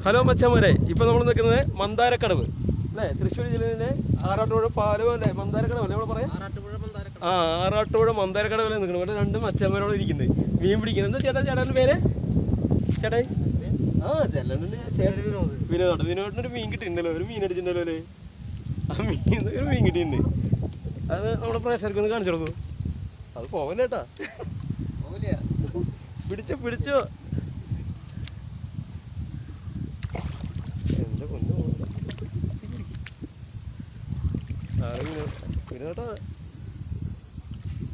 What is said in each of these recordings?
Hello മച്ചന്മാരെ, ഇപ്പം നമ്മൾ നിൽക്കുന്നത് മന്ദാരക്കടവ് അല്ലേ? തൃശ്ശൂർ ജില്ലയിലെ ആറാട്ടുപുഴ പാലം അല്ലേ? മന്ദാരക്കടവ് അല്ലേ നമ്മൾ പറയാം? ആറാട്ടുപുഴ മന്ദാരക്കടവിലെ നിൽക്കുന്നത്. ഇവിടെ രണ്ട് മച്ചന്മാരോട് ഇരിക്കുന്നത് മീൻ പിടിക്കുന്നത്. എന്താ ചേട്ടാ ചേട്ടൻ്റെ പേര്? ചേട്ടാ വിനോദിനൊരു മീൻ കിട്ടിയിട്ടുണ്ടല്ലോ, ഒരു മീൻ അടിച്ചിട്ടുണ്ടല്ലോ അല്ലേ? ആ മീൻ ഒരു മീൻ കിട്ടിയിട്ടുണ്ട്. അത് നമ്മുടെ പ്രേക്ഷകർക്ക് ഒന്ന് കാണിച്ചു കൊടുക്കും. അത് പോവല്ലേട്ടാ, പിടിച്ചോ പിടിച്ചോ. എൻ്റെ പൊന്നു വിനോട്ടാ,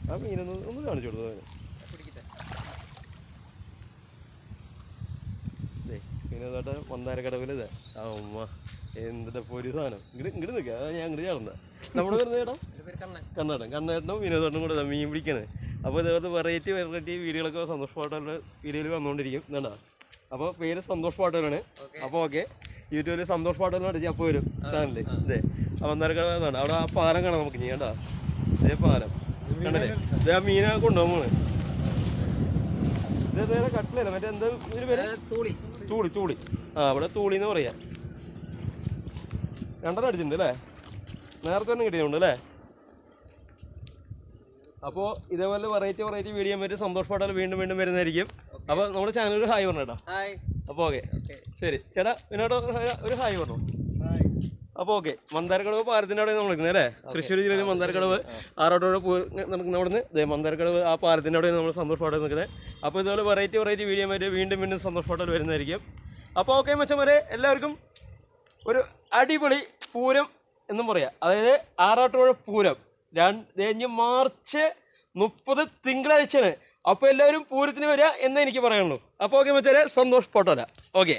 ആ മീനൊന്ന് കാണിച്ചു കൊടുത്തു. വിനോദാട്ട മന്ദാരക്കടവിൽ ഇതാ ആ ഉമ്മ എന്താ ഒരു സാധനം. ഇങ്ങോട്ട് നിൽക്കുക, ഞാൻ ഇങ്ങോട്ട് ചേർന്ന നമ്മുടെ വരുന്ന ചേട്ടാ കണ്ണേട്ടനും വിനോദാട്ടനും കൂടെ മീൻ പിടിക്കണേ. അപ്പോൾ ഇതേപോലത്തെ വെറൈറ്റി വീഡിയോകളൊക്കെ സന്തോഷ് പാട്ടോൻ്റെ വീഡിയോയിൽ വന്നുകൊണ്ടിരിക്കും എന്താ. അപ്പോൾ പേര് സന്തോഷ് പാട്ടോലാണ്. അപ്പോൾ ഓക്കെ, യൂട്യൂബിൽ സന്തോഷ് പാട്ടോലും അടിച്ച് അപ്പോൾ വരും ചാനലിൽ. ഇതേ മന്ദാരക്കടവാണ്. അവിടെ ആ പാലം കാണാം നമുക്ക്. ഇനി കേട്ടാ ഇതേ പാലം കണ്ടല്ലേ? ഇതേ ആ മീനെ കൊണ്ടുപോകുമ്പോൾ ഇതേ കട്ടിലല്ല, മറ്റേ എന്താ ഇതിന് പേര്? തൂളി. ആ ഇവിടെ തൂളി എന്ന് പറയാ. രണ്ടെണ്ണം അടിച്ചിട്ടുണ്ട് അല്ലേ? നേരത്തെ തന്നെ കിട്ടിയിട്ടുണ്ട് അല്ലേ? അപ്പോൾ ഇതേപോലെ വെറൈറ്റി വീഡിയോ പറ്റി സന്തോഷ് പാട്ടാൽ വീണ്ടും വരുന്നതായിരിക്കും. അപ്പോൾ നമ്മുടെ ചാനൽ ഒരു ഹായ് പറഞ്ഞു കേട്ടോ. അപ്പോൾ ഓക്കെ ശരി ചേട്ടാ. പിന്നോട്ടോ ഒരു ഹായ് പറഞ്ഞു. അപ്പോൾ ഓക്കെ, മന്ദാരക്കടവ് പാലത്തിൻ്റെ അവിടെ നമ്മൾ നിൽക്കുന്നത് അല്ലേ? തൃശ്ശൂർ ജില്ലയിൽ മന്ദാരക്കടവ് ആറാട്ടോടെ നടക്കുന്ന അവിടെ നിന്ന് മന്ദാരക്കടവ് ആ പാലത്തിൻ്റെ അവിടെ നമ്മൾ സന്തോഷ് പാട്ടാൽ നിൽക്കുന്നത്. അപ്പോൾ ഇതുപോലെ വെറൈറ്റി വീഡിയോ പറ്റി വീണ്ടും സന്തോഷ് പാട്ടാൽ വരുന്നതായിരിക്കും. അപ്പോൾ ഓക്കെ മച്ചന്മാരെ, എല്ലാവർക്കും ഒരു അടിപൊളി പൂരം എന്നും പറയാം. അതായത് ആറാട്ടുപുഴ പൂരം കഴിഞ്ഞ് മാർച്ച് 30 തിങ്കളാഴ്ചയാണ്. അപ്പോൾ എല്ലാവരും പൂരത്തിന് വരിക എന്നേ എനിക്ക് പറയാനുള്ളൂ. അപ്പോൾ ഓക്കെ മച്ചാരെ, സന്തോഷ് പാട്ടാല. ഓക്കെ.